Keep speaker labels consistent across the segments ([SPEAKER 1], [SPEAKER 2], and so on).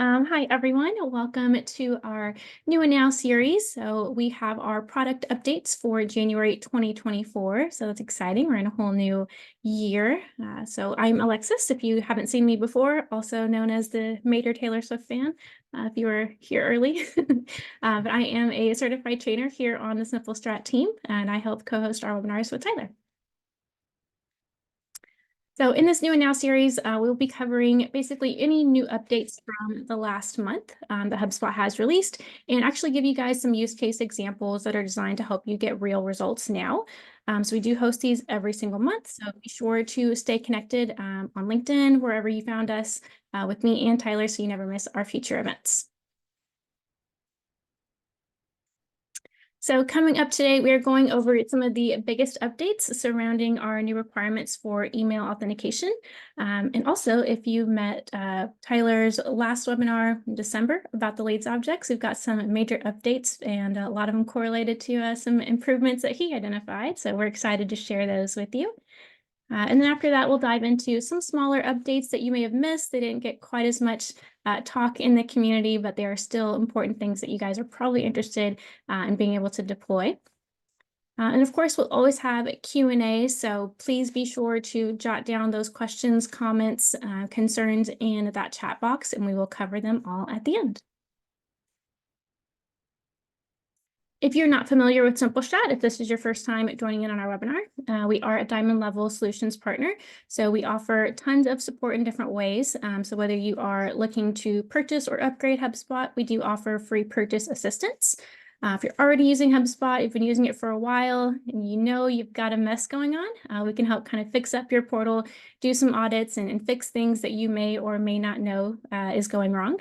[SPEAKER 1] Hi, everyone. Welcome to our New and Now series. So we have our product updates for January 2024. So that's exciting. We're in a whole new year. So I'm Alexis, if you haven't seen me before, also known as the Major Taylor Swift fan, if you were here early. But I am a certified trainer here on the Simple Strat team, and I help co-host our webinars with Tyler. So in this New and Now series, we'll be covering basically any new updates from the last month that HubSpot has released, and actually give you guys some use case examples that are designed to help you get real results now. So we do host these every single month, so be sure to stay connected on LinkedIn, wherever you found us, with me and Tyler, so you never miss our future events. So coming up today, we are going over some of the biggest updates surrounding our new requirements for email authentication. And also, if you met Tyler's last webinar in December about the Lades objects, we've got some major updates, and a lot of them correlated to some improvements that he identified. So we're excited to share those with you. And then after that, we'll dive into some smaller updates that you may have missed. They didn't get quite as much talk in the community, but they are still important things that you guys are probably interested in being able to deploy. And of course, we'll always have Q&A, so please be sure to jot down those questions, comments, concerns in that chat box, and we will cover them all at the end. If you're not familiar with Simple Strat, if this is your first time joining in on our webinar, we are a Diamond level solutions partner. So we offer tons of support in different ways. So whether you are looking to purchase or upgrade HubSpot, we do offer free purchase assistance. If you're already using HubSpot, you've been using it for a while, and you know you've got a mess going on, we can help kind of fix up your portal, do some audits, and fix things that you may or may not know is going wrong.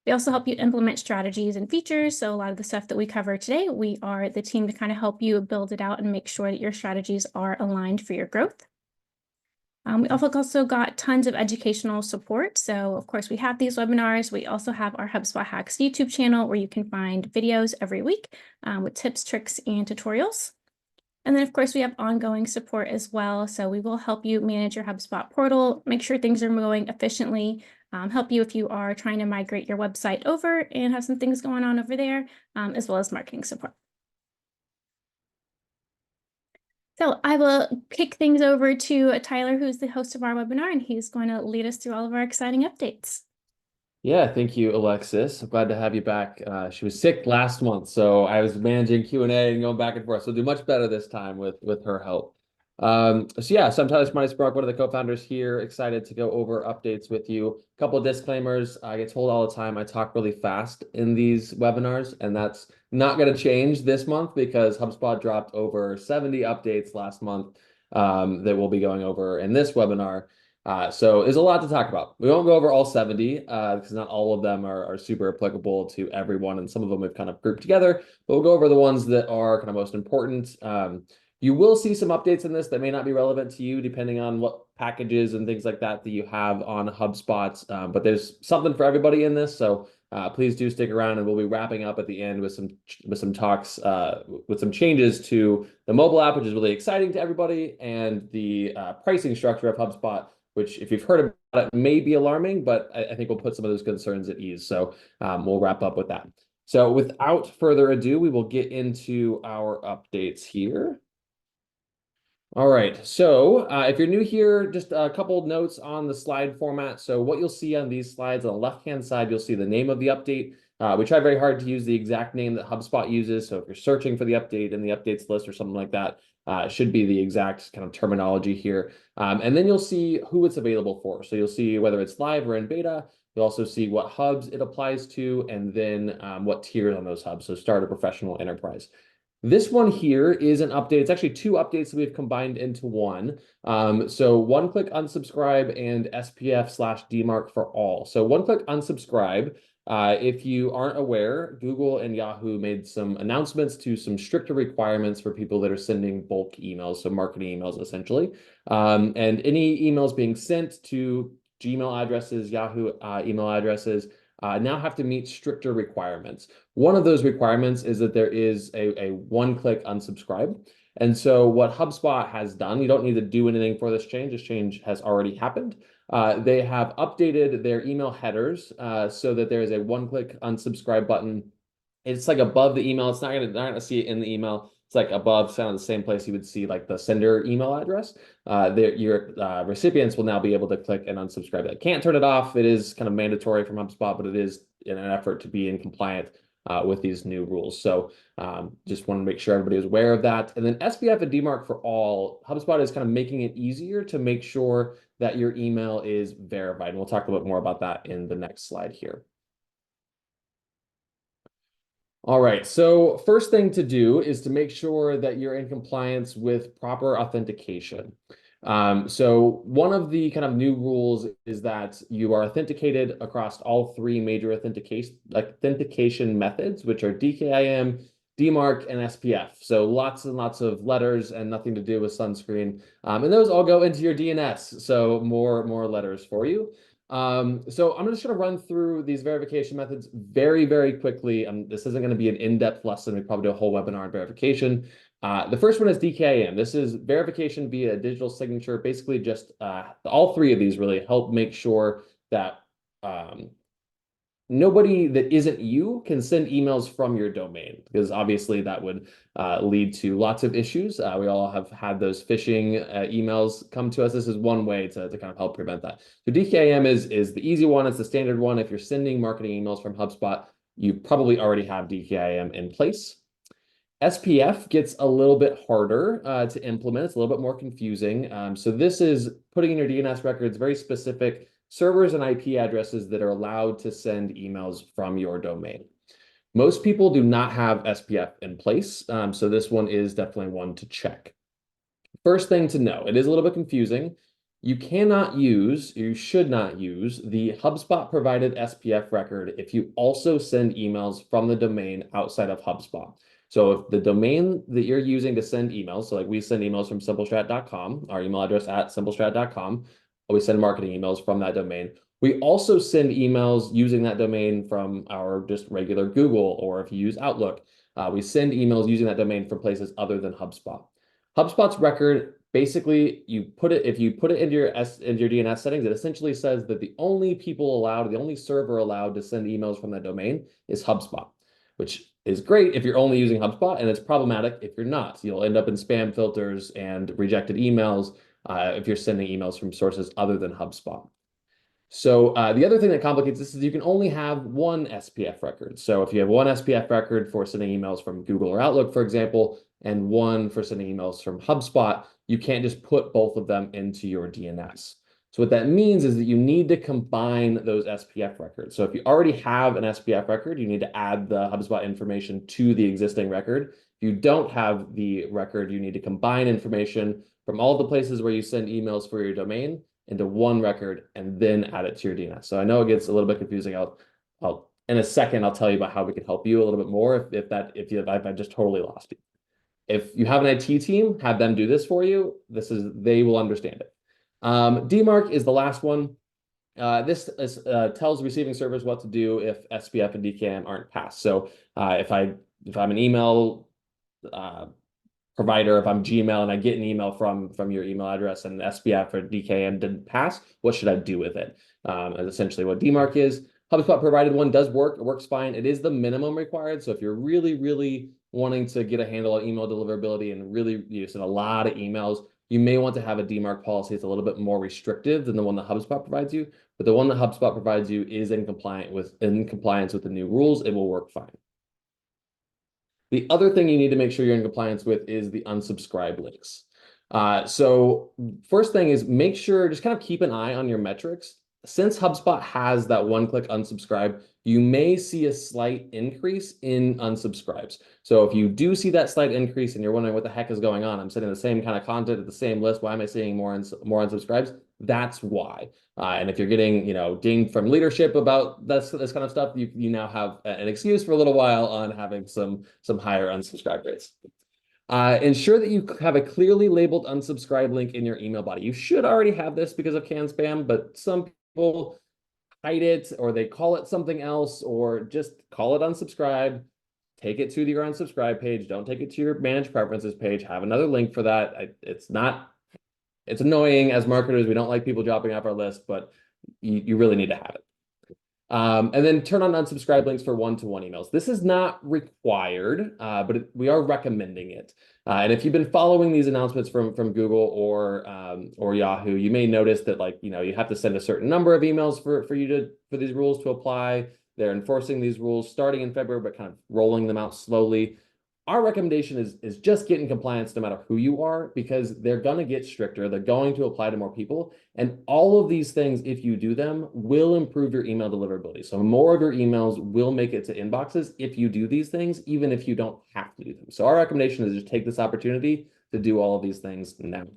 [SPEAKER 1] We also help you implement strategies and features. So a lot of the stuff that we cover today, we are the team to kind of help you build it out and make sure that your strategies are aligned for your growth. We also got tons of educational support. So of course we have these webinars. We also have our HubSpot Hacks YouTube channel where you can find videos every week with tips, tricks, and tutorials. And then, of course, we have ongoing support as well. So we will help you manage your HubSpot portal, make sure things are going efficiently, help you if you are trying to migrate your website over and have some things going on over there, as well as marketing support. So I will kick things over to Tyler, who's the host of our webinar, and he's going to lead us through all of our exciting updates.
[SPEAKER 2] Yeah, thank you, Alexis. I'm glad to have you back. She was sick last month, so I was managing Q&A and going back and forth. So do much better this time with her help. So I'm Tyler Samani-Sprunk, one of the co-founders here. Excited to go over updates with you. A couple of disclaimers. I get told all the time I talk really fast in these webinars, and that's not going to change this month because HubSpot dropped over 70 updates last month that we'll be going over in this webinar. So there's a lot to talk about. We won't go over all 70 because not all of them are super applicable to everyone, and some of them we've kind of grouped together, but we'll go over the ones that are kind of most important. You will see some updates in this that may not be relevant to you depending on what packages and things like that you have on HubSpot, but there's something for everybody in this, so please do stick around, and we'll be wrapping up at the end with some talks with some changes to the mobile app, which is really exciting to everybody, and the pricing structure of HubSpot, which, if you've heard about it, may be alarming, but I think we'll put some of those concerns at ease. So we'll wrap up with that. So without further ado, we will get into our updates here. All right, so if you're new here, just a couple of notes on the slide format. So what you'll see on these slides, on the left-hand side, you'll see the name of the update. We try very hard to use the exact name that HubSpot uses. So if you're searching for the update in the updates list or something like that, it should be the exact kind of terminology here. And then you'll see who it's available for. So you'll see whether it's live or in beta. You'll also see what hubs it applies to, and then what tiers on those hubs. So starter, professional, enterprise. This one here is an update. It's actually two updates that we've combined into one. So Oneclick unsubscribe and SPF/DMARC for all. So Oneclick unsubscribe. If you aren't aware, Google and Yahoo made some announcements to some stricter requirements for people that are sending bulk emails, so marketing emails essentially. And any emails being sent to Gmail addresses, Yahoo email addresses, now have to meet stricter requirements. One of those requirements is that there is a one-click unsubscribe. And so what HubSpot has done, you don't need to do anything for this change. This change has already happened. They have updated their email headers so that there is a one-click unsubscribe button. It's like above the email. It's not gonna see it in the email. It's like above, kind of the same place you would see like the sender email address. Your recipients will now be able to click and unsubscribe. They can't turn it off. It is kind of mandatory from HubSpot, but it is in an effort to be in compliant with these new rules. So just want to make sure everybody is aware of that. And then SPF and DMARC for all, HubSpot is kind of making it easier to make sure that your email is verified. And we'll talk a little bit more about that in the next slide here. All right, so first thing to do is to make sure that you're in compliance with proper authentication. So one of the kind of new rules is that you are authenticated across all three major authentication methods, which are DKIM, DMARC, and SPF. So lots and lots of letters and nothing to do with sunscreen. And those all go into your DNS. So more letters for you. So I'm just going to run through these verification methods very, very quickly. This isn't going to be an in-depth lesson. We probably do a whole webinar on verification. The first one is DKIM. This is verification via digital signature. Basically, just all three of these really help make sure that nobody that isn't you can send emails from your domain, because obviously that would lead to lots of issues. We all have had those phishing emails come to us. This is one way to kind of help prevent that. So DKIM is the easy one. It's the standard one. If you're sending marketing emails from HubSpot, you probably already have DKIM in place. SPF gets a little bit harder to implement. It's a little bit more confusing. So this is putting in your DNS records very specific servers and IP addresses that are allowed to send emails from your domain. Most people do not have SPF in place, so this one is definitely one to check. First thing to know, it is a little bit confusing. You cannot use, you should not use the HubSpot provided SPF record if you also send emails from the domain outside of HubSpot. So if the domain that you're using to send emails, so like we send emails from simplestrat.com, our email address at simplestrat.com, we send marketing emails from that domain. We also send emails using that domain from our just regular Google, or if you use Outlook, we send emails using that domain from places other than HubSpot. HubSpot's record, basically, if you put it into your DNS settings, it essentially says that the only people allowed, the only server allowed to send emails from that domain is HubSpot, which is great if you're only using HubSpot, and it's problematic if you're not. You'll end up in spam filters and rejected emails if you're sending emails from sources other than HubSpot. So the other thing that complicates this is you can only have one SPF record. So if you have one SPF record for sending emails from Google or Outlook, for example, and one for sending emails from HubSpot, you can't just put both of them into your DNS. So what that means is that you need to combine those SPF records. So if you already have an SPF record, you need to add the HubSpot information to the existing record. If you don't have the record, you need to combine information from all the places where you send emails for your domain into one record and then add it to your DNS. So I know it gets a little bit confusing. I'll in a second, I'll tell you about how we can help you a little bit more if I just totally lost you. If you have an IT team, have them do this for you. They will understand it. DMARC is the last one. This tells receiving servers what to do if SPF and DKIM aren't passed. So if I'm an email provider, if I'm Gmail and I get an email from your email address and SPF or DKIM didn't pass, what should I do with it? Is essentially what DMARC is. HubSpot provided one does work. It works fine. It is the minimum required. So if you're really, really wanting to get a handle on email deliverability and really send a lot of emails, you may want to have a DMARC policy. It's a little bit more restrictive than the one that HubSpot provides you, but the one that HubSpot provides you is in compliance with the new rules. It will work fine. The other thing you need to make sure you're in compliance with is the unsubscribe links. So first thing is make sure, just kind of keep an eye on your metrics. Since HubSpot has that one-click unsubscribe, you may see a slight increase in unsubscribes. So if you do see that slight increase and you're wondering what the heck is going on, I'm sending the same kind of content at the same list, why am I seeing more unsubscribes? That's why. And if you're getting, dinged from leadership about this kind of stuff, you now have an excuse for a little while on having some higher unsubscribe rates. Ensure that you have a clearly labeled unsubscribe link in your email body. You should already have this because of canned spam, but some people hide it, or they call it something else, or just call it unsubscribe. Take it to your unsubscribe page. Don't take it to your manage preferences page. Have another link for that. It's not It's annoying as marketers. We don't like people dropping off our list, but you really need to have it. And then turn on unsubscribe links for one-to-one emails. This is not required, but we are recommending it. And if you've been following these announcements from Google or Yahoo, you may notice that you have to send a certain number of emails for these rules to apply. They're enforcing these rules starting in February, but kind of rolling them out slowly. Our recommendation is just get in compliance no matter who you are, because they're going to get stricter. They're going to apply to more people. And all of these things, if you do them, will improve your email deliverability. So more of your emails will make it to inboxes if you do these things, even if you don't have to do them. So our recommendation is just take this opportunity to do all of these things now.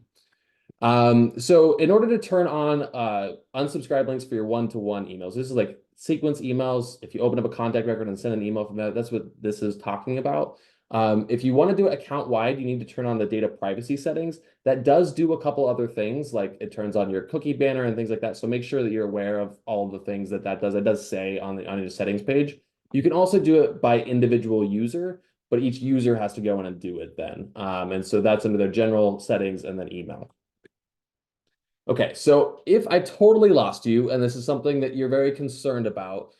[SPEAKER 2] So in order to turn on unsubscribe links for your one-to-one emails, this is like sequence emails. If you open up a contact record and send an email from that, that's what this is talking about. If you want to do it account-wide, you need to turn on the data privacy settings. That does do a couple other things, like it turns on your cookie banner and things like that. So make sure that you're aware of all of the things that does. It does say on your settings page. You can also do it by individual user, but each user has to go in and do it then. And so that's under their general settings and then email. Okay, so if I totally lost you, and this is something that you're very concerned about,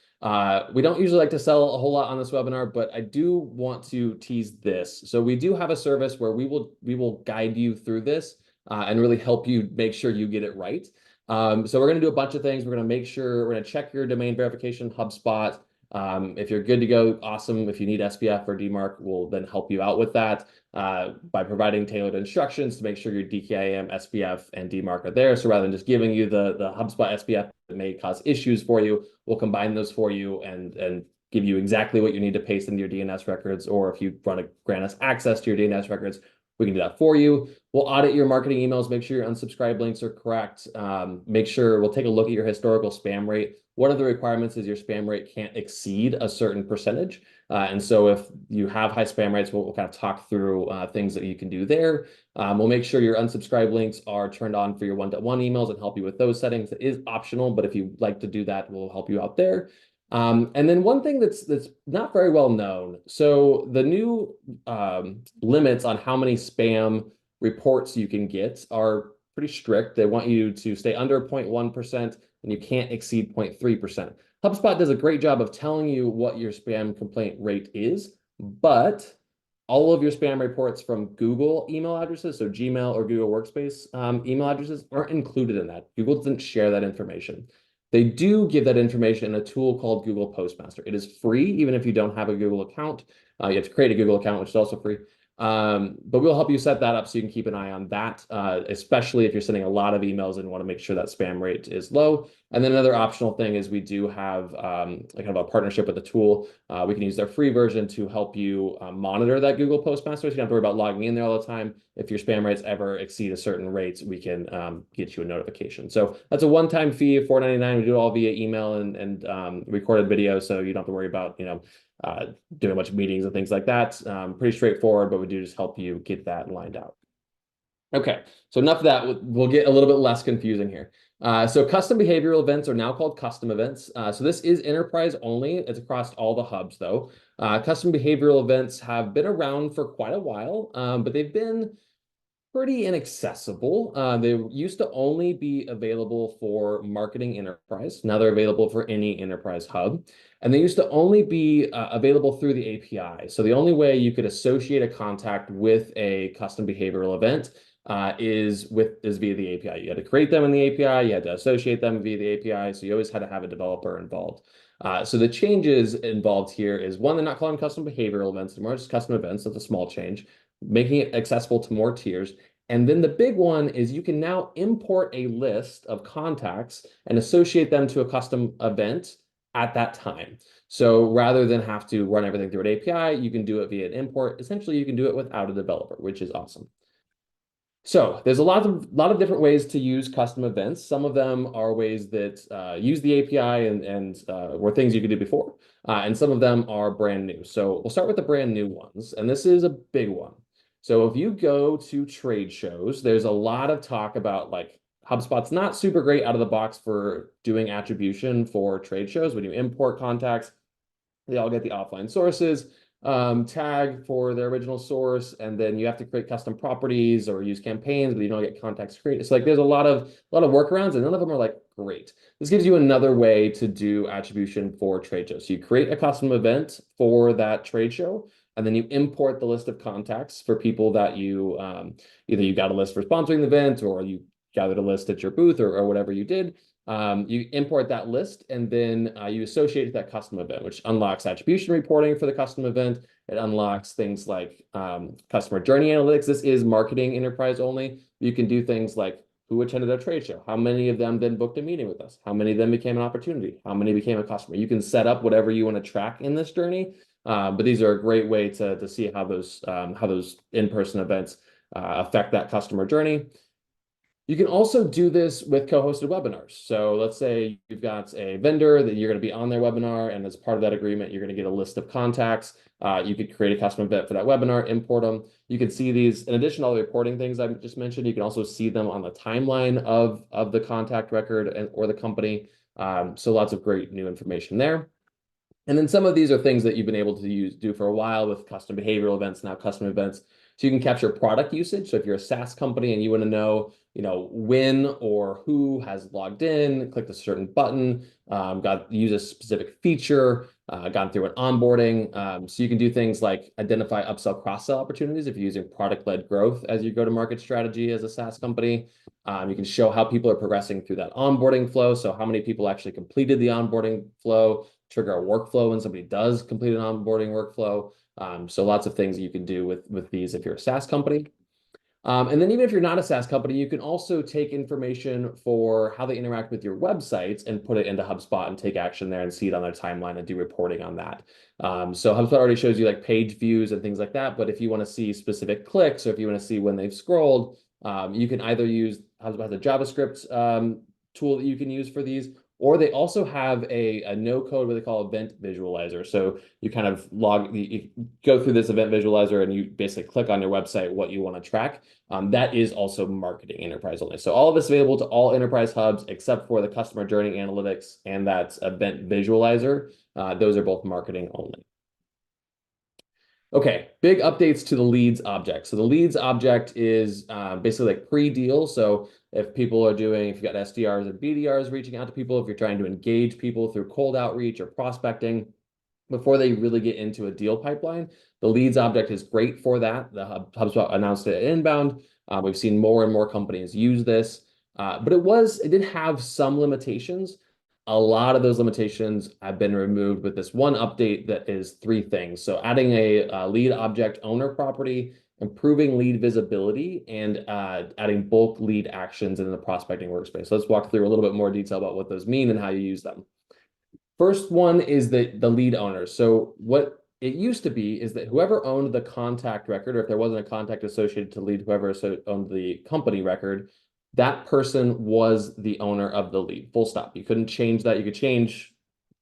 [SPEAKER 2] we don't usually like to sell a whole lot on this webinar, but I do want to tease this. So we do have a service where we will guide you through this and really help you make sure you get it right. So we're going to do a bunch of things. We're going to check your domain verification, HubSpot. If you're good to go, awesome. If you need SPF or DMARC, we'll then help you out with that by providing tailored instructions to make sure your DKIM, SPF, and DMARC are there. So rather than just giving you the HubSpot SPF that may cause issues for you, we'll combine those for you and give you exactly what you need to paste into your DNS records. Or if you want to grant us access to your DNS records, we can do that for you. We'll audit your marketing emails, make sure your unsubscribe links are correct. Make sure we'll take a look at your historical spam rate. One of the requirements is your spam rate can't exceed a certain percentage. And so if you have high spam rates, we'll kind of talk through things that you can do there. We'll make sure your unsubscribe links are turned on for your one-to-one emails and help you with those settings. It is optional, but if you'd like to do that, we'll help you out there. And then one thing that's not very well known. So the new limits on how many spam reports you can get are pretty strict. They want you to stay under 0.1% and you can't exceed 0.3%. HubSpot does a great job of telling you what your spam complaint rate is, but all of your spam reports from Google email addresses, so Gmail or Google Workspace email addresses, aren't included in that. Google doesn't share that information. They do give that information in a tool called Google Postmaster. It is free, even if you don't have a Google account. You have to create a Google account, which is also free. But we'll help you set that up so you can keep an eye on that, especially if you're sending a lot of emails and want to make sure that spam rate is low. And then another optional thing is we do have kind of a partnership with a tool. We can use their free version to help you monitor that Google Postmaster. So you don't have to worry about logging in there all the time. If your spam rates ever exceed a certain rate, we can get you a notification. So that's a one-time fee of $4.99. We do it all via email and recorded video, so you don't have to worry about doing a bunch of meetings and things like that. Pretty straightforward, but we do just help you get that lined out. Okay, so enough of that. We'll get a little bit less confusing here. So custom behavioral events are now called custom events. So this is enterprise only. It's across all the hubs though. Custom behavioral events have been around for quite a while, but they've been pretty inaccessible. They used to only be available for marketing enterprise. Now they're available for any enterprise hub. And they used to only be available through the API. So the only way you could associate a contact with a custom behavioral event is via the API. You had to create them in the API. You had to associate them via the API. So you always had to have a developer involved. So the changes involved here is one, they're not calling custom behavioral events anymore, just custom events. That's a small change, making it accessible to more tiers. And then the big one is you can now import a list of contacts and associate them to a custom event at that time. So rather than have to run everything through an API, you can do it via an import. Essentially, you can do it without a developer, which is awesome. So there's a lot of different ways to use custom events. Some of them are ways that use the API and were things you could do before. And some of them are brand new. So we'll start with the brand new ones. And this is a big one. So if you go to trade shows, there's a lot of talk about like HubSpot's not super great out of the box for doing attribution for trade shows. When you import contacts, they all get the offline sources. tag for their original source, and then you have to create custom properties or use campaigns, but you don't get contacts created. So like there's a lot of workarounds, and none of them are like great. This gives you another way to do attribution for trade shows. So you create a custom event for that trade show, and then you import the list of contacts for people that you either you got a list for sponsoring the event, or you gathered a list at your booth, or whatever you did. You import that list, and then you associate it with that custom event, which unlocks attribution reporting for the custom event. It unlocks things like customer journey analytics. This is marketing enterprise only. You can do things like who attended our trade show, how many of them then booked a meeting with us, how many of them became an opportunity, how many became a customer. You can set up whatever you want to track in this journey, but these are a great way to see how those in-person events affect that customer journey. You can also do this with co-hosted webinars. So let's say you've got a vendor that you're going to be on their webinar, and as part of that agreement, you're going to get a list of contacts. You could create a custom event for that webinar, import them. You can see these, in addition to all the reporting things I just mentioned, you can also see them on the timeline of the contact record or the company. So lots of great new information there. And then some of these are things that you've been able to do for a while with custom behavioral events, now custom events. So you can capture product usage. So if you're a SaaS company and you want to know, when or who has logged in, clicked a certain button, use a specific feature, gone through an onboarding. So you can do things like identify upsell, cross-sell opportunities if you're using product-led growth as your go-to-market strategy as a SaaS company. You can show how people are progressing through that onboarding flow. So how many people actually completed the onboarding flow, trigger a workflow when somebody does complete an onboarding workflow. So lots of things you can do with these if you're a SaaS company. And then even if you're not a SaaS company, you can also take information for how they interact with your websites and put it into HubSpot and take action there and see it on their timeline and do reporting on that. So HubSpot already shows you like page views and things like that. But if you want to see specific clicks, or if you want to see when they've scrolled, you can either use HubSpot has a JavaScript tool that you can use for these, or they also have a no-code, what they call event visualizer. So you kind of you go through this event visualizer and you basically click on your website what you want to track. That is also marketing enterprise only. So all of this is available to all enterprise hubs except for the customer journey analytics and that event visualizer. Those are both marketing only. Okay, big updates to the leads object. So the leads object is basically like pre-deal. So if you've got SDRs and BDRs reaching out to people, if you're trying to engage people through cold outreach or prospecting, before they really get into a deal pipeline, the leads object is great for that. The HubSpot announced it at Inbound. We've seen more and more companies use this, but it did have some limitations. A lot of those limitations have been removed with this one update that is 3 things. So adding a lead object owner property, improving lead visibility, and adding bulk lead actions in the prospecting workspace. So let's walk through a little bit more detail about what those mean and how you use them. First one is the lead owner. So what it used to be is that whoever owned the contact record, or if there wasn't a contact associated to lead, whoever owned the company record, that person was the owner of the lead, full stop. You couldn't change that. You could change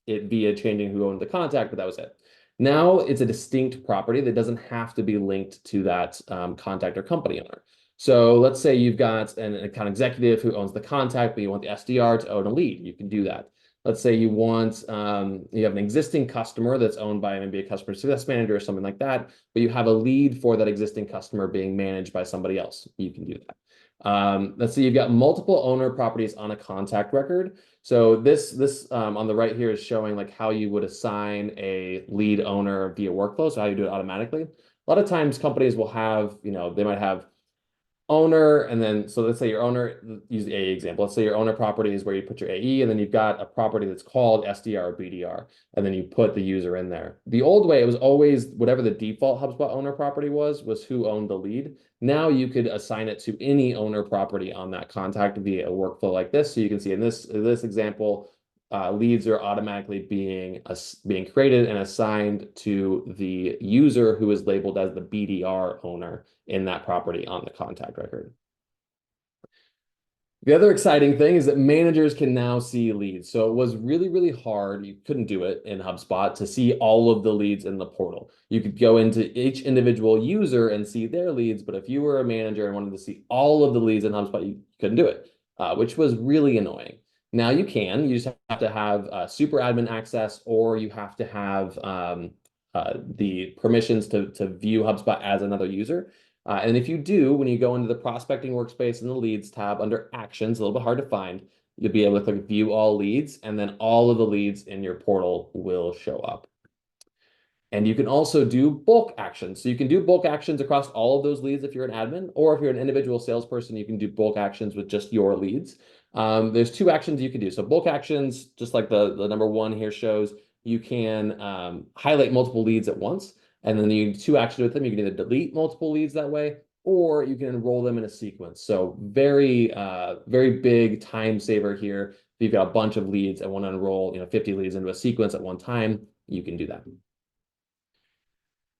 [SPEAKER 2] it via changing who owned the contact, but that was it. Now it's a distinct property that doesn't have to be linked to that contact or company owner. So let's say you've got an account executive who owns the contact, but you want the SDR to own a lead. You can do that. Let's say you have an existing customer that's owned by maybe a customer success manager or something like that, but you have a lead for that existing customer being managed by somebody else. You can do that. Let's say you've got multiple owner properties on a contact record. So this on the right here is showing like how you would assign a lead owner via workflow. So how you do it automatically. A lot of times companies will have, they might have owner, and then, so let's say your owner, use the AE example. Let's say your owner property is where you put your AE, and then you've got a property that's called SDR or BDR, and then you put the user in there. The old way, it was always whatever the default HubSpot owner property was who owned the lead. Now you could assign it to any owner property on that contact via a workflow like this. So you can see in this example, leads are automatically being created and assigned to the user who is labeled as the BDR owner in that property on the contact record. The other exciting thing is that managers can now see leads. So it was really, really hard. You couldn't do it in HubSpot to see all of the leads in the portal. You could go into each individual user and see their leads, but if you were a manager and wanted to see all of the leads in HubSpot, you couldn't do it, which was really annoying. Now you can. You just have to have super admin access, or you have to have the permissions to view HubSpot as another user. And if you do, when you go into the prospecting workspace in the leads tab under actions, a little bit hard to find, you'll be able to click view all leads, and then all of the leads in your portal will show up. And you can also do bulk actions. So you can do bulk actions across all of those leads if you're an admin, or if you're an individual salesperson, you can do bulk actions with just your leads. There's two actions you can do. So bulk actions, just like the number one here shows, you can highlight multiple leads at once, and then you do two actions with them. You can either delete multiple leads that way, or you can enroll them in a sequence. So very, very big time saver here. If you've got a bunch of leads and want to enroll, 50 leads into a sequence at one time, you can do that.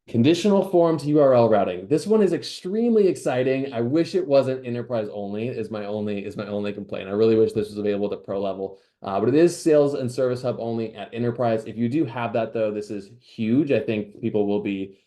[SPEAKER 2] Conditional forms URL routing. This one is extremely exciting. I wish it wasn't enterprise only, is my only complaint. I really wish this was available at pro level, but it is Sales and Service Hub only at enterprise. If you do have that though, this is huge. I think people will be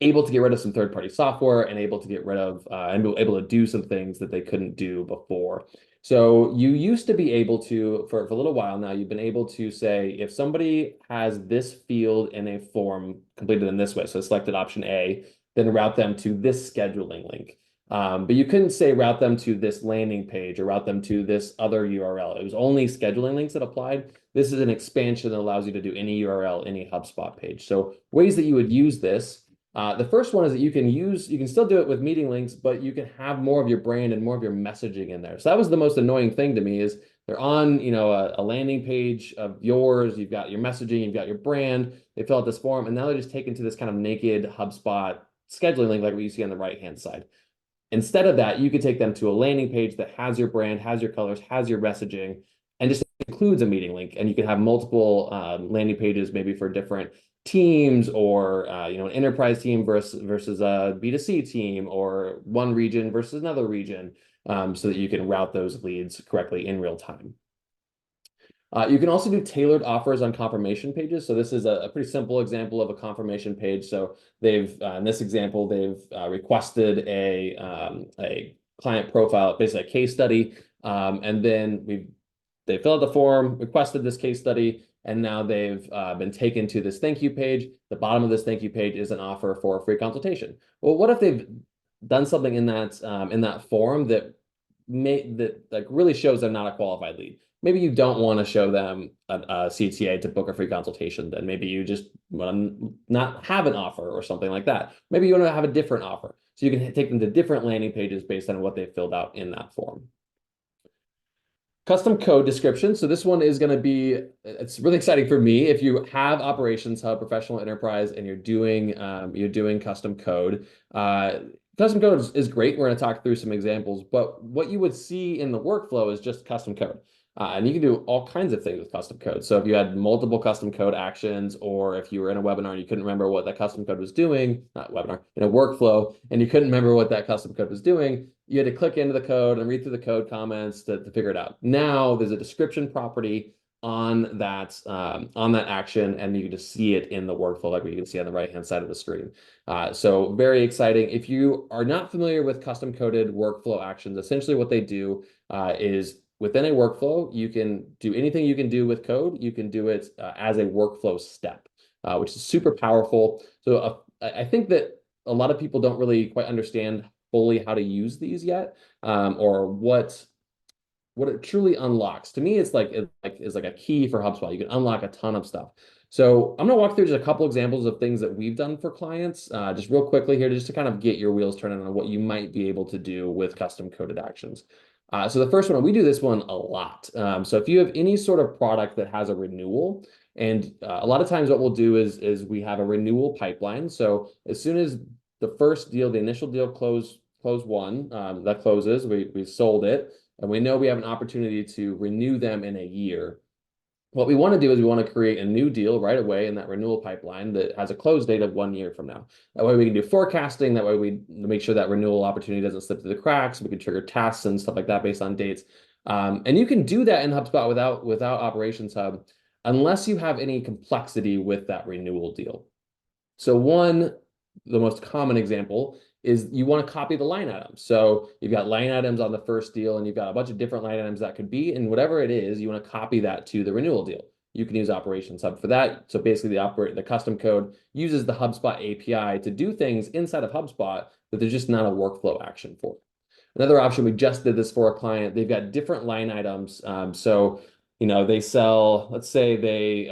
[SPEAKER 2] able to get rid of some third-party software and able to get rid of and able to do some things that they couldn't do before. So you used to be able to, for a little while now, you've been able to say, if somebody has this field in a form completed in this way, so selected option A, then route them to this scheduling link. But you couldn't say route them to this landing page or route them to this other URL. It was only scheduling links that applied. This is an expansion that allows you to do any URL, any HubSpot page. So ways that you would use this. The first one is that you can still do it with meeting links, but you can have more of your brand and more of your messaging in there. So that was the most annoying thing to me is they're on, a landing page of yours, you've got your messaging, you've got your brand, they fill out this form, and now they're just taken to this kind of naked HubSpot scheduling link like what you see on the right-hand side. Instead of that, you could take them to a landing page that has your brand, has your colors, has your messaging, and just includes a meeting link. And you can have multiple landing pages, maybe for different teams, or an enterprise team versus a B2C team, or one region versus another region, so that you can route those leads correctly in real time. You can also do tailored offers on confirmation pages. So this is a pretty simple example of a confirmation page. So they've, in this example, they've requested a client profile, basically a case study, and then they filled out the form, requested this case study, and now they've been taken to this thank you page. The bottom of this thank you page is an offer for a free consultation. Well, what if they've done something in that form that really shows they're not a qualified lead? Maybe you don't want to show them a CTA to book a free consultation. Then maybe you just want to not have an offer or something like that. Maybe you want to have a different offer. So you can take them to different landing pages based on what they filled out in that form. Custom code description. So this one is going to be, it's really exciting for me. If you have Operations Hub, Professional Enterprise, and you're doing custom code, custom code is great. We're going to talk through some examples, but what you would see in the workflow is just custom code. And you can do all kinds of things with custom code. So if you had multiple custom code actions, or if you were in a webinar and you couldn't remember what that custom code was doing, not webinar, in a workflow, and you couldn't remember what that custom code was doing, you had to click into the code and read through the code comments to figure it out. Now there's a description property on that action, and you can just see it in the workflow, like what you can see on the right-hand side of the screen. So very exciting. If you are not familiar with custom coded workflow actions, essentially what they do is within a workflow, you can do anything you can do with code. You can do it as a workflow step, which is super powerful. So I think that a lot of people don't really quite understand fully how to use these yet, or what it truly unlocks. To me, it's like a key for HubSpot. You can unlock a ton of stuff. So I'm going to walk through just a couple examples of things that we've done for clients, just real quickly here, just to kind of get your wheels turning on what you might be able to do with custom coded actions. So the first one, we do this one a lot. So if you have any sort of product that has a renewal, and a lot of times what we'll do is we have a renewal pipeline. So as soon as the first deal, the initial deal close one, that closes, we sold it, and we know we have an opportunity to renew them in a year. What we want to do is we want to create a new deal right away in that renewal pipeline that has a close date of 1 year from now. That way we can do forecasting. That way we make sure that renewal opportunity doesn't slip through the cracks. We can trigger tasks and stuff like that based on dates. And you can do that in HubSpot without Operations Hub, unless you have any complexity with that renewal deal. So the most common example is you want to copy the line items. So you've got line items on the first deal, and you've got a bunch of different line items that could be, and whatever it is, you want to copy that to the renewal deal. you can use Operations Hub for that. So basically the custom code uses the HubSpot API to do things inside of HubSpot that there's just not a workflow action for. Another option, we just did this for a client. They've got different line items. So, they sell, let's say they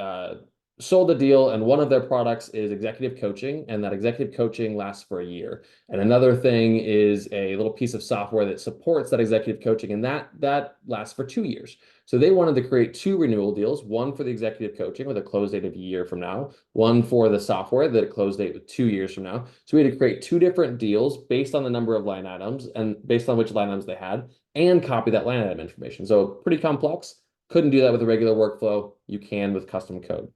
[SPEAKER 2] sold a deal and one of their products is executive coaching, and that executive coaching lasts for a year. And another thing is a little piece of software that supports that executive coaching, and that lasts for 2 years. So they wanted to create 2 renewal deals, one for the executive coaching with a close date of a year from now, one for the software that a close date with 2 years from now. So we had to create 2 different deals based on the number of line items and based on which line items they had, and copy that line item information. So pretty complex. Couldn't do that with a regular workflow. You can with custom code.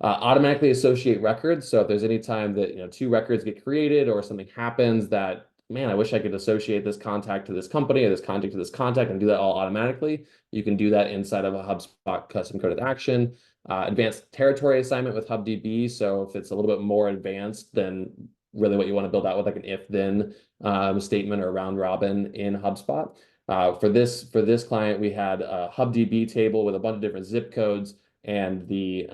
[SPEAKER 2] Automatically associate records. So if there's any time that 2 records get created or something happens that, man, I wish I could associate this contact to this company or this contact to this contact and do that all automatically, you can do that inside of a HubSpot custom coded action. Advanced territory assignment with HubDB. So if it's a little bit more advanced than really what you want to build out with, like an if-then statement or round robin in HubSpot. For this client, we had a HubDB table with a bunch of different zip codes, and the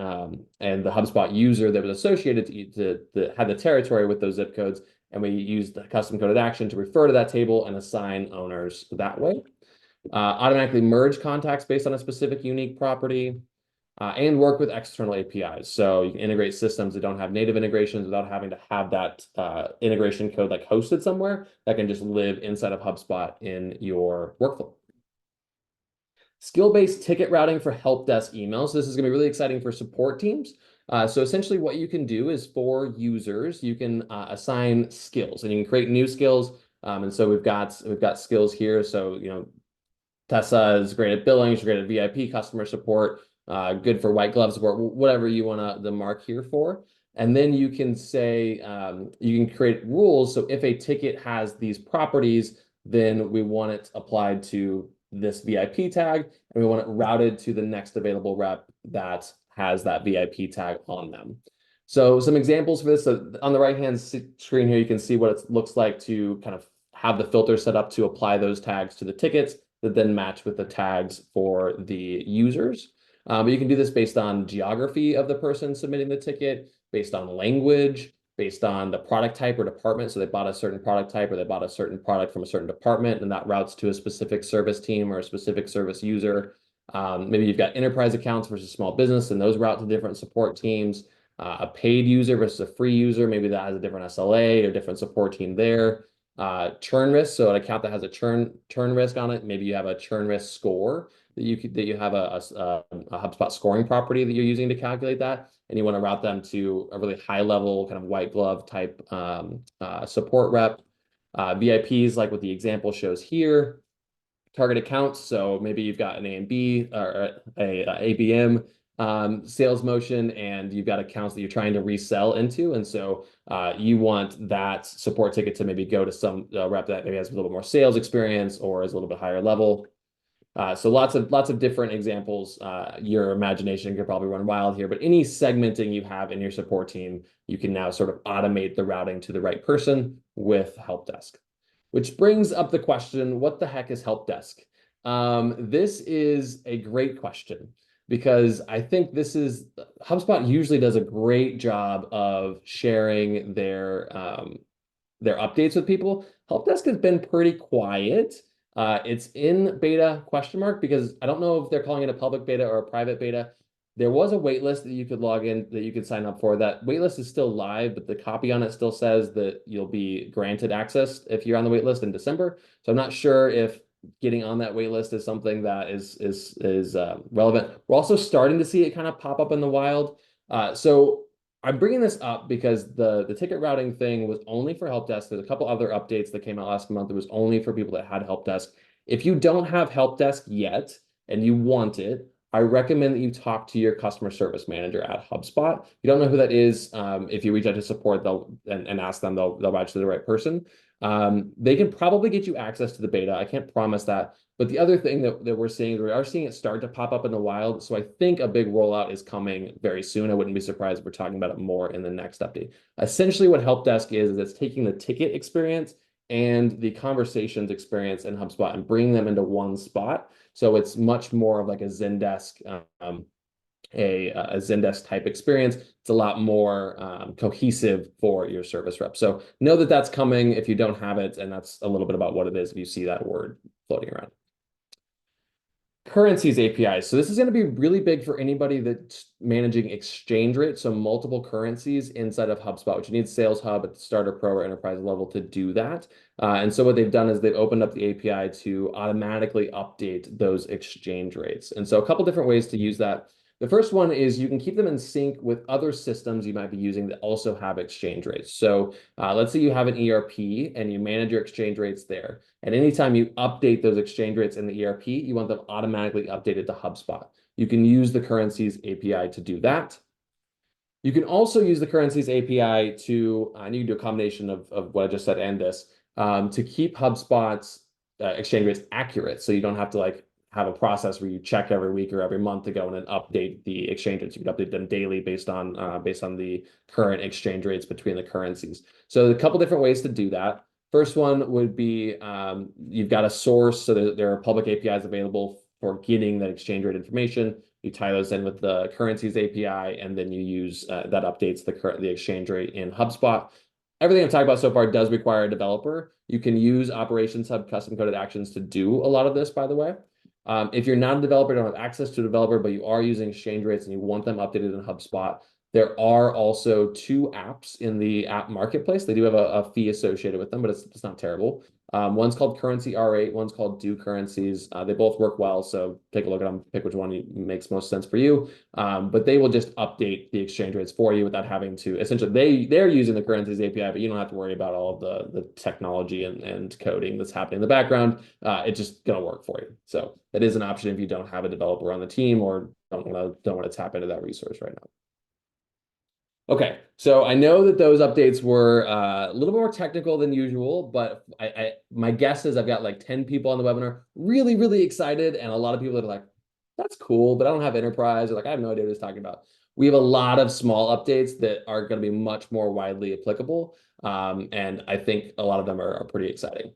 [SPEAKER 2] HubSpot user that was associated to had the territory with those zip codes, and we used the custom coded action to refer to that table and assign owners that way. Automatically merge contacts based on a specific unique property, and work with external APIs. So you can integrate systems that don't have native integrations without having to have that integration code like hosted somewhere. That can just live inside of HubSpot in your workflow. Skill-based ticket routing for help desk emails. So this is going to be really exciting for support teams. So essentially what you can do is for users, you can assign skills, and you can create new skills. And so we've got skills here. So, Tessa is great at billing. She's great at VIP customer support, good for white glove support, whatever you want the mark here for. And then you can say, you can create rules. So if a ticket has these properties, then we want it applied to this VIP tag, and we want it routed to the next available rep that has that VIP tag on them. So some examples for this. So on the right-hand screen here, you can see what it looks like to kind of have the filter set up to apply those tags to the tickets that then match with the tags for the users. But you can do this based on geography of the person submitting the ticket, based on language, based on the product type or department. So they bought a certain product type or they bought a certain product from a certain department, and that routes to a specific service team or a specific service user. Maybe you've got enterprise accounts versus small business, and those route to different support teams. A paid user versus a free user, maybe that has a different SLA or different support team there. Churn risk, so an account that has a churn risk on it, maybe you have a churn risk score that you have a HubSpot scoring property that you're using to calculate that, and you want to route them to a really high level kind of white glove type support rep. VIPs, like what the example shows here. Target accounts, so maybe you've got an A and B or a ABM sales motion, and you've got accounts that you're trying to resell into, and so you want that support ticket to maybe go to some rep that maybe has a little bit more sales experience or is a little bit higher level. So lots of different examples. Your imagination could probably run wild here, but any segmenting you have in your support team, you can now sort of automate the routing to the right person with Help Desk. Which brings up the question, what the heck is Help Desk? This is a great question, because I think HubSpot usually does a great job of sharing their updates with people. Help Desk has been pretty quiet. It's in beta ? Because I don't know if they're calling it a public beta or a private beta. There was a waitlist that you could log in, that you could sign up for. That waitlist is still live, but the copy on it still says that you'll be granted access if you're on the waitlist in December. So I'm not sure if getting on that waitlist is something that is relevant. We're also starting to see it kind of pop up in the wild. So I'm bringing this up because the ticket routing thing was only for Help Desk. There's a couple other updates that came out last month. It was only for people that had Help Desk. If you don't have Help Desk yet and you want it, I recommend that you talk to your customer service manager at HubSpot. If you don't know who that is, if you reach out to support, and ask them, they'll route you to the right person. They can probably get you access to the beta. I can't promise that. But the other thing that we're seeing is we are seeing it start to pop up in the wild. So I think a big rollout is coming very soon. I wouldn't be surprised if we're talking about it more in the next update. Essentially what Help Desk is it's taking the ticket experience and the conversations experience in HubSpot and bringing them into one spot. So it's much more of like a Zendesk a Zendesk type experience. It's a lot more cohesive for your service rep. So know that that's coming if you don't have it, and that's a little bit about what it is if you see that word floating around. Currencies APIs. So this is going to be really big for anybody that's managing exchange rates, so multiple currencies inside of HubSpot, which you need Sales Hub at the starter, pro, or enterprise level to do that. And so what they've done is they've opened up the API to automatically update those exchange rates. And so a couple different ways to use that. The first one is you can keep them in sync with other systems you might be using that also have exchange rates. So let's say you have an ERP and you manage your exchange rates there. And anytime you update those exchange rates in the ERP, you want them automatically updated to HubSpot. You can use the Currencies API to do that. You can also use the Currencies API to, and you can do a combination of what I just said and this, to keep HubSpot's exchange rates accurate. So you don't have to like have a process where you check every week or every month to go and then update the exchange rates. You can update them daily based on the current exchange rates between the currencies. So a couple different ways to do that. First one would be you've got a source, so there are public APIs available for getting that exchange rate information. You tie those in with the Currencies API, and then you use that updates the exchange rate in HubSpot. Everything I've talked about so far does require a developer. You can use Operations Hub custom coded actions to do a lot of this, by the way. If you're not a developer, don't have access to a developer, but you are using exchange rates and you want them updated in HubSpot, there are also 2 apps in the app marketplace. They do have a fee associated with them, but it's not terrible. One's called Currency R8, one's called Do Currencies. They both work well, so take a look at them, pick which one makes most sense for you. But they will just update the exchange rates for you without having to, essentially, they're using the Currencies API, but you don't have to worry about all of the technology and coding that's happening in the background. It's just going to work for you. So that is an option if you don't have a developer on the team or don't want to tap into that resource right now. Okay, so I know that those updates were a little more technical than usual, but my guess is I've got like 10 people on the webinar really, really excited, and a lot of people that are like, that's cool, but I don't have enterprise, or like, I have no idea what he's talking about. We have a lot of small updates that are going to be much more widely applicable, and I think a lot of them are pretty exciting.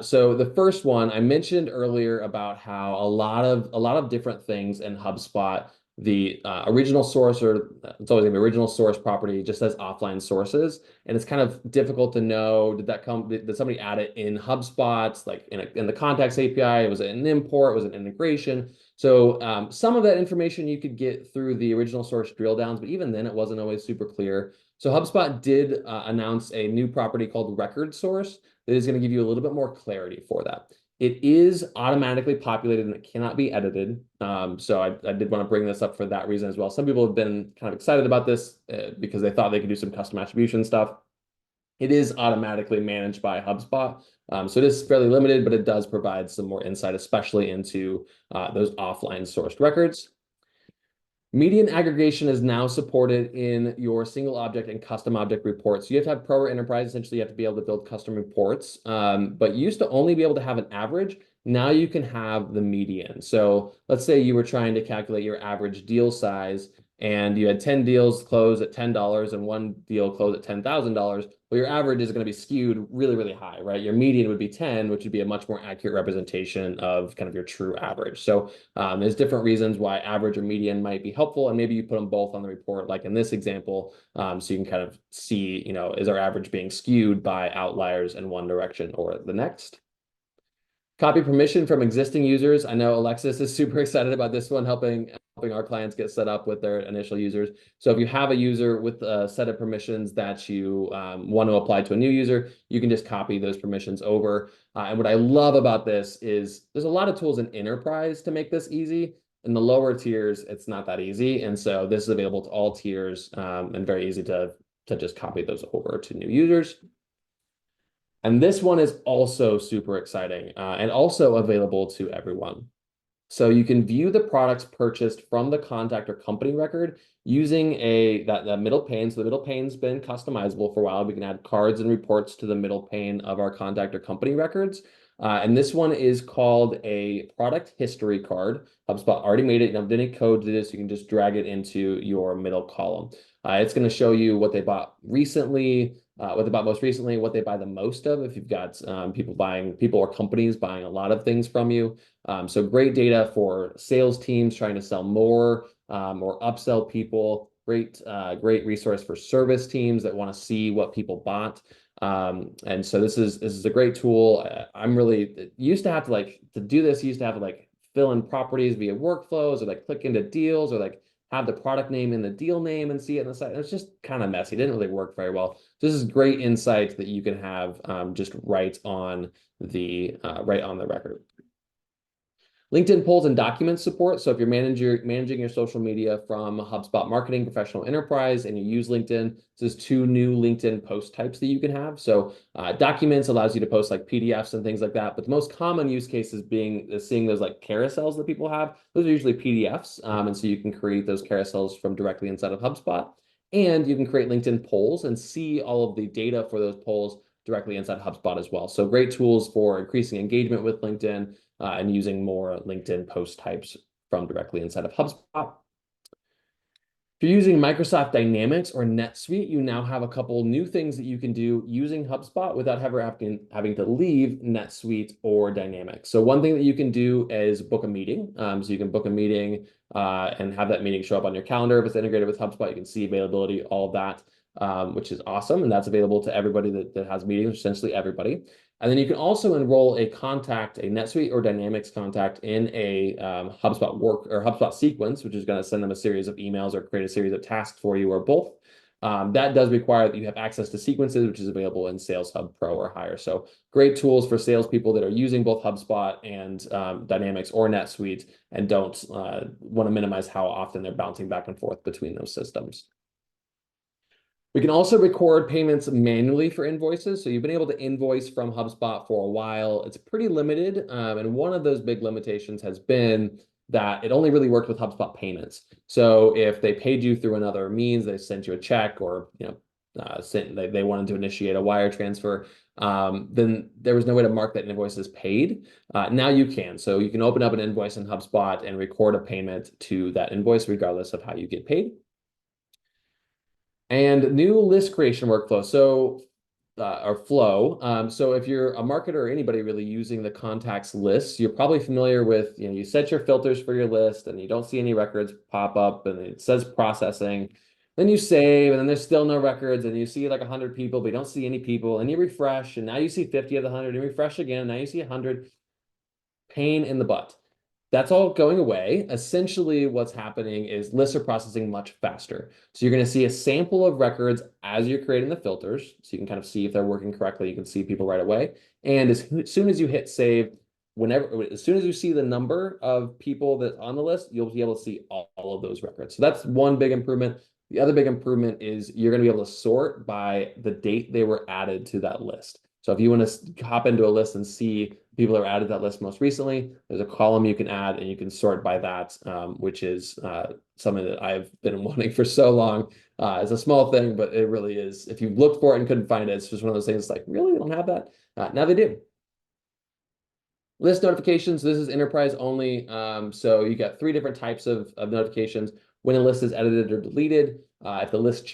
[SPEAKER 2] So the first one I mentioned earlier about how a lot of different things in HubSpot, the original source, or it's always gonna be original source property, just says offline sources, and it's kind of difficult to know, did somebody add it in HubSpot, like in the context API? Was it an import? Was it an integration? So some of that information you could get through the original source drill downs, but even then it wasn't always super clear. So HubSpot did announce a new property called record source that is going to give you a little bit more clarity for that. It is automatically populated and it cannot be edited. So I did want to bring this up for that reason as well. Some people have been kind of excited about this because they thought they could do some custom attribution stuff. It is automatically managed by HubSpot. So it is fairly limited, but it does provide some more insight, especially into those offline sourced records. Median aggregation is now supported in your single object and custom object reports. You have to have Pro or Enterprise. Essentially, you have to be able to build custom reports. But you used to only be able to have an average. Now you can have the median. So let's say you were trying to calculate your average deal size, and you had 10 deals close at $10 and 1 deal close at $10,000. Well, your average is going to be skewed really, really high, right? Your median would be 10, which would be a much more accurate representation of kind of your true average. So there's different reasons why average or median might be helpful, and maybe you put them both on the report, like in this example, so you can kind of see, is our average being skewed by outliers in one direction or the next. Copy permission from existing users. I know Alexis is super excited about this one, helping our clients get set up with their initial users. So if you have a user with a set of permissions that you want to apply to a new user, you can just copy those permissions over. And what I love about this is there's a lot of tools in Enterprise to make this easy. In the lower tiers, it's not that easy. And so this is available to all tiers and very easy to just copy those over to new users. And this one is also super exciting and also available to everyone. So you can view the products purchased from the contact or company record using that middle pane. So the middle pane's been customizable for a while. We can add cards and reports to the middle pane of our contact or company records. And this one is called a product history card. HubSpot already made it. You don't have any code to this. You can just drag it into your middle column. It's going to show you what they bought recently, what they bought most recently, what they buy the most of, if you've got people or companies buying a lot of things from you. So great data for sales teams trying to sell more or upsell people. Great resource for service teams that want to see what people bought. And so this is a great tool. I'm really used to have to to do this. Used to have to fill in properties via workflows or click into deals or have the product name in the deal name and see it in the site. It's just kind of messy. It didn't really work very well. So this is great insight that you can have just right on the record. LinkedIn polls and document support. So if you're managing your social media from HubSpot Marketing Professional Enterprise and you use LinkedIn, there's 2 new LinkedIn post types that you can have. So documents allows you to post PDFs and things like that. But the most common use case is seeing those carousels that people have. Those are usually PDFs. And so you can create those carousels from directly inside of HubSpot. And you can create LinkedIn polls and see all of the data for those polls directly inside HubSpot as well. So great tools for increasing engagement with LinkedIn and using more LinkedIn post types from directly inside of HubSpot. If you're using Microsoft Dynamics or NetSuite, you now have a couple new things that you can do using HubSpot without ever having to leave NetSuite or Dynamics. So one thing that you can do is book a meeting. So you can book a meeting and have that meeting show up on your calendar. If it's integrated with HubSpot, you can see availability, all of that, which is awesome. And that's available to everybody that has meetings, essentially everybody. And then you can also enroll a NetSuite or Dynamics contact in a HubSpot work or HubSpot sequence, which is going to send them a series of emails or create a series of tasks for you or both. That does require that you have access to sequences, which is available in Sales Hub Pro or higher. So great tools for salespeople that are using both HubSpot and Dynamics or NetSuite and don't want to minimize how often they're bouncing back and forth between those systems. We can also record payments manually for invoices. So you've been able to invoice from HubSpot for a while. It's pretty limited. And one of those big limitations has been that it only really worked with HubSpot payments. So if they paid you through another means, they sent you a check or they wanted to initiate a wire transfer, then there was no way to mark that invoice as paid. Now you can. So you can open up an invoice in HubSpot and record a payment to that invoice regardless of how you get paid. And new list creation workflow, or flow. So if you're a marketer or anybody really using the contacts lists, you're probably familiar with, you set your filters for your list and you don't see any records pop up and it says processing. Then you save and then there's still no records and you see 100 people, but you don't see any people and you refresh and now you see 50 of the 100 and refresh again. And now you see 100. Pain in the butt. That's all going away. Essentially, what's happening is lists are processing much faster. So you're going to see a sample of records as you're creating the filters. So you can kind of see if they're working correctly. You can see people right away. And as soon as you hit save, as soon as you see the number of people that's on the list, you'll be able to see all of those records. So that's one big improvement. The other big improvement is you're going to be able to sort by the date they were added to that list. So if you want to hop into a list and see people that were added to that list most recently, there's a column you can add and you can sort by that, which is something that I've been wanting for so long. It's a small thing, but it really is. If you looked for it and couldn't find it, it's just one of those things really, we don't have that? Now they do. List notifications, this is enterprise only. So you got 3 different types of notifications. When a list is edited or deleted, if the list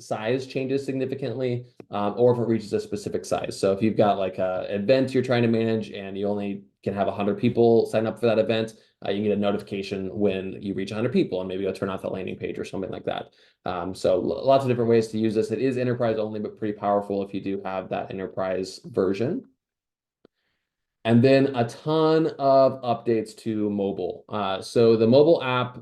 [SPEAKER 2] size changes significantly, or if it reaches a specific size. So if you've got an event you're trying to manage and you only can have 100 people sign up for that event, you get a notification when you reach 100 people and maybe you'll turn off the landing page or something like that. So lots of different ways to use this. It is enterprise only, but pretty powerful if you do have that enterprise version. And then a ton of updates to mobile. So the mobile app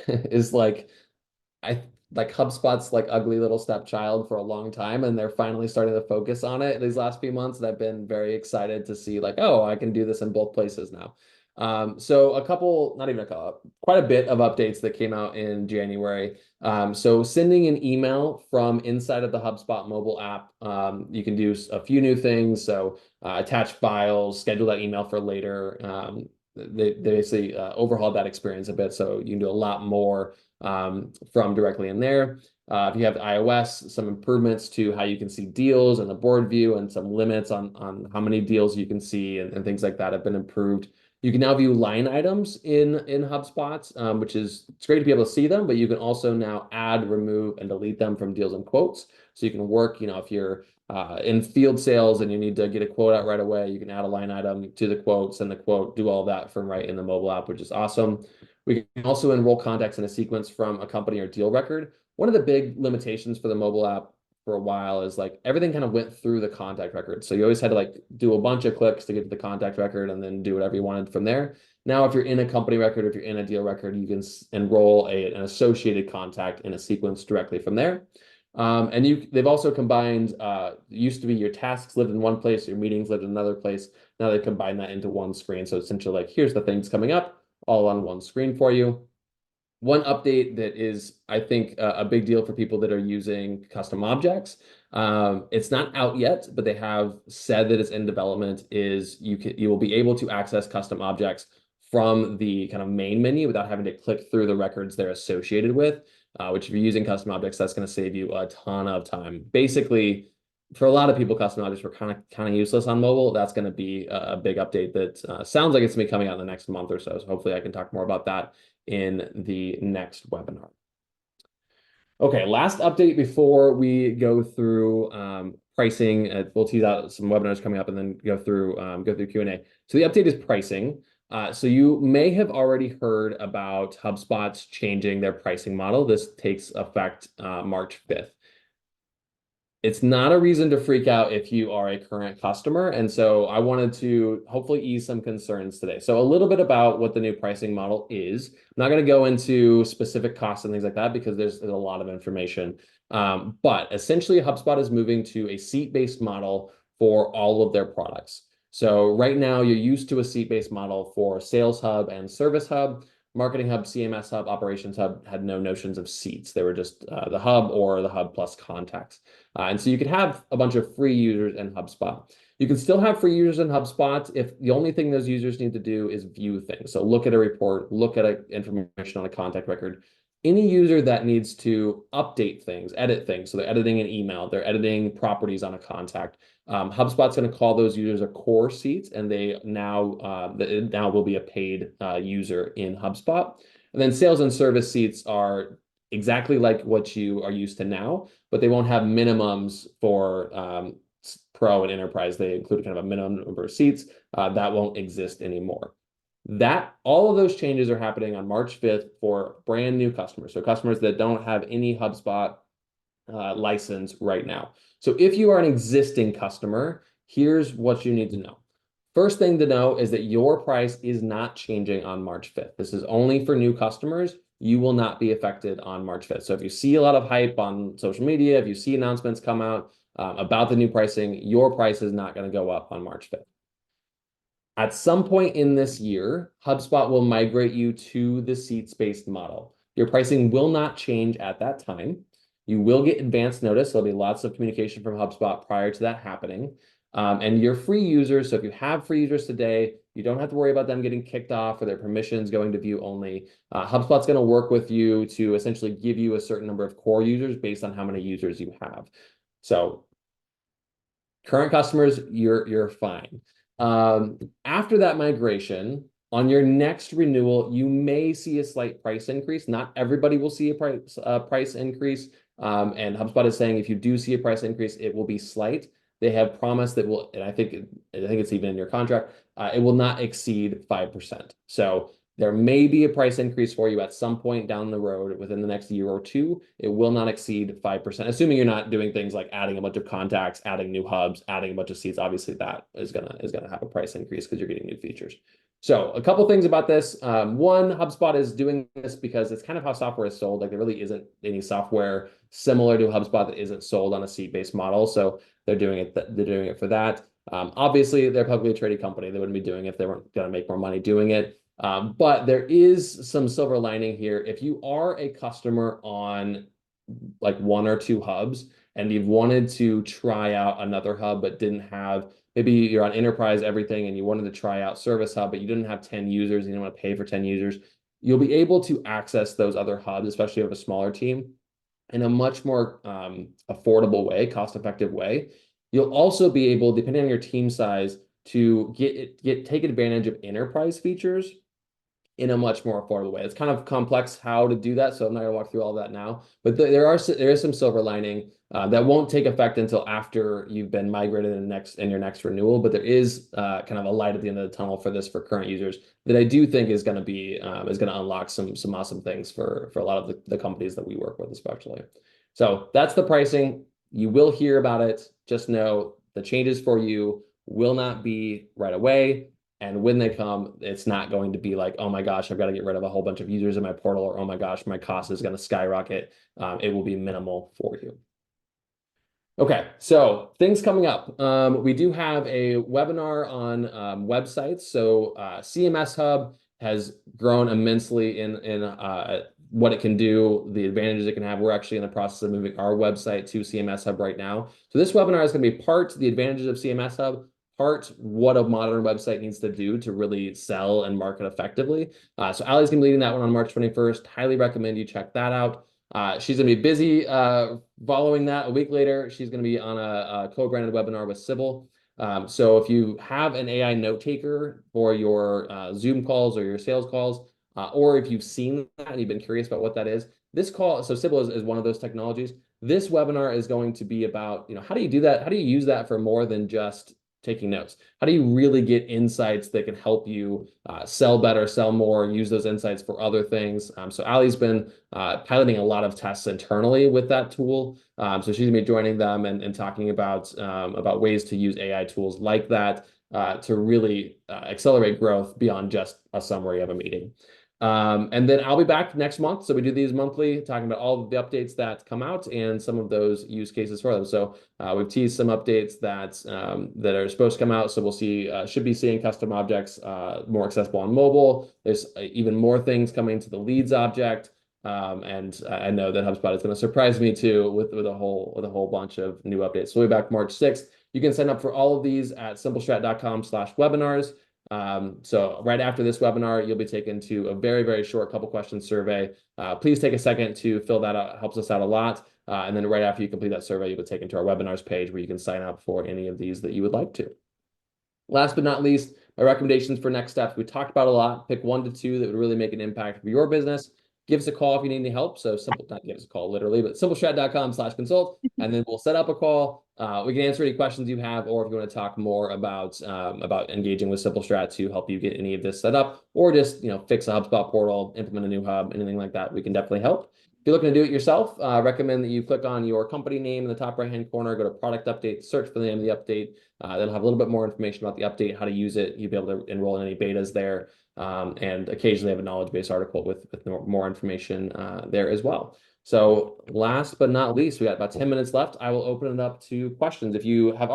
[SPEAKER 2] is HubSpot's ugly little stepchild for a long time, and they're finally starting to focus on it these last few months. And I've been very excited to see oh, I can do this in both places now. So quite a bit of updates that came out in January. So sending an email from inside of the HubSpot mobile app, you can do a few new things. So attach files, schedule that email for later. They basically overhauled that experience a bit, so you can do a lot more from directly in there. If you have iOS, some improvements to how you can see deals and the board view and some limits on how many deals you can see and things like that have been improved. You can now view line items in HubSpot, which is, it's great to be able to see them, but you can also now add, remove, and delete them from deals and quotes. So you can work, if you're in field sales and you need to get a quote out right away, you can add a line item to the quote, send the quote, do all that from right in the mobile app, which is awesome. We can also enroll contacts in a sequence from a company or deal record. One of the big limitations for the mobile app for a while is like everything kind of went through the contact record. So you always had to like do a bunch of clicks to get to the contact record and then do whatever you wanted from there. Now, if you're in a company record, if you're in a deal record, you can enroll an associated contact in a sequence directly from there. And they've also combined, used to be your tasks lived in one place, your meetings lived in another place. Now they combine that into one screen. So essentially like, here's the things coming up all on one screen for you. One update that is, I think, a big deal for people that are using custom objects. It's not out yet, but they have said that it's in development, is you will be able to access custom objects from the kind of main menu without having to click through the records they're associated with, which if you're using custom objects, that's going to save you a ton of time. Basically, for a lot of people, custom objects were kind of useless on mobile. That's going to be a big update that sounds like it's going to be coming out in the next month or so. So hopefully I can talk more about that in the next webinar. Okay, last update before we go through pricing. We'll tease out some webinars coming up and then go through Q&A. So the update is pricing. So you may have already heard about HubSpot's changing their pricing model. This takes effect March 5th. It's not a reason to freak out if you are a current customer. And so I wanted to hopefully ease some concerns today. So a little bit about what the new pricing model is. I'm not going to go into specific costs and things like that because there's a lot of information. But essentially, HubSpot is moving to a seat-based model for all of their products. So right now, you're used to a seat-based model for Sales Hub and Service Hub. Marketing Hub, CMS Hub, Operations Hub had no notions of seats. They were just the hub or the hub plus contacts. And so you could have a bunch of free users in HubSpot. You can still have free users in HubSpot if the only thing those users need to do is view things. So look at a report, look at information on a contact record. Any user that needs to update things, edit things, so they're editing an email, they're editing properties on a contact, HubSpot's going to call those users a core seat, and they now will be a paid user in HubSpot. And then sales and service seats are exactly like what you are used to now, but they won't have minimums for Pro and Enterprise. They include kind of a minimum number of seats that won't exist anymore. All of those changes are happening on March 5th for brand new customers. So customers that don't have any HubSpot license right now. So if you are an existing customer, here's what you need to know. First thing to know is that your price is not changing on March 5th. This is only for new customers. You will not be affected on March 5th. So if you see a lot of hype on social media, if you see announcements come out about the new pricing, your price is not going to go up on March 5th. At some point in this year, HubSpot will migrate you to the seats-based model. Your pricing will not change at that time. You will get advance notice. There'll be lots of communication from HubSpot prior to that happening. And your free users, so if you have free users today, you don't have to worry about them getting kicked off or their permissions going to view only. HubSpot's going to work with you to essentially give you a certain number of core users based on how many users you have. So current customers, you're fine. After that migration, on your next renewal, you may see a slight price increase. Not everybody will see a price increase. And HubSpot is saying if you do see a price increase, it will be slight. They have promised that will, and I think it's even in your contract, it will not exceed 5%. So there may be a price increase for you at some point down the road within the next year or two. It will not exceed 5%, assuming you're not doing things like adding a bunch of contacts, adding new hubs, adding a bunch of seats. Obviously, that is gonna have a price increase because you're getting new features. So a couple things about this. One, HubSpot is doing this because it's kind of how software is sold. Like there really isn't any software similar to HubSpot that isn't sold on a seat-based model. So they're doing it for that. Obviously, they're a publicly traded company. They wouldn't be doing it if they weren't going to make more money doing it. But there is some silver lining here. If you are a customer on like one or two hubs and you've wanted to try out another hub but didn't have, maybe you're on enterprise everything and you wanted to try out Service Hub, but you didn't have 10 users, you didn't want to pay for 10 users, you'll be able to access those other hubs, especially if you have a smaller team, in a much more affordable way, cost-effective way. You'll also be able, depending on your team size, to take advantage of enterprise features in a much more affordable way. It's kind of complex how to do that, so I'm not going to walk through all that now. But there is some silver lining that won't take effect until after you've been migrated in your next renewal. But there is kind of a light at the end of the tunnel for this for current users that I do think is going to be is going to unlock some awesome things for a lot of the companies that we work with, especially. So that's the pricing. You will hear about it. Just know the changes for you will not be right away. And when they come, it's not going to be like, oh my gosh, I've got to get rid of a whole bunch of users in my portal, or oh my gosh, my cost is going to skyrocket. It will be minimal for you. Okay, so things coming up. We do have a webinar on websites. So CMS Hub has grown immensely in what it can do, the advantages it can have. We're actually in the process of moving our website to CMS Hub right now. So this webinar is going to be part the advantages of CMS Hub, part what a modern website needs to do to really sell and market effectively. So Allie's going to be leading that one on March 21st. Highly recommend you check that out. She's going to be busy following that. A week later, she's going to be on a co-branded webinar with Sybil. So if you have an AI note taker for your Zoom calls or your sales calls, or if you've seen that and you've been curious about what that is, this call, so Sybil is one of those technologies. This webinar is going to be about, how do you do that? How do you use that for more than just taking notes? How do you really get insights that can help you sell better, sell more, use those insights for other things? So Allie's been piloting a lot of tests internally with that tool. So she's gonna be joining them and talking about ways to use AI tools like that to really accelerate growth beyond just a summary of a meeting. And then I'll be back next month. So we do these monthly, talking about all of the updates that come out and some of those use cases for them. So we've teased some updates that are supposed to come out. So we'll see, should be seeing custom objects more accessible on mobile. There's even more things coming to the leads object. And I know that HubSpot is going to surprise me too with a whole bunch of new updates. So we'll be back March 6th. You can sign up for all of these at simplestrat.com/webinars. So right after this webinar, you'll be taken to a very, very short couple questions survey. Please take a second to fill that out. It helps us out a lot. And then right after you complete that survey, you'll be taken to our webinars page where you can sign up for any of these that you would like to. Last but not least, my recommendations for next steps. We talked about a lot. Pick 1 to 2 that would really make an impact for your business. Give us a call if you need any help. So not give us a call literally, but simplestrat.com/consult, and then we'll set up a call. We can answer any questions you have, or if you want to talk more about engaging with Simple Strat to help you get any of this set up, or just fix a HubSpot portal, implement a new hub, anything like that, we can definitely help. If you're looking to do it yourself, recommend that you click on your company name in the top right-hand corner, go to product update, search for the name of the update. That'll have a little bit more information about the update, how to use it. You'll be able to enroll in any betas there. And occasionally have a knowledge base article with more information there as well. So last but not least, we got about 10 minutes left. I will open it up to questions. If you have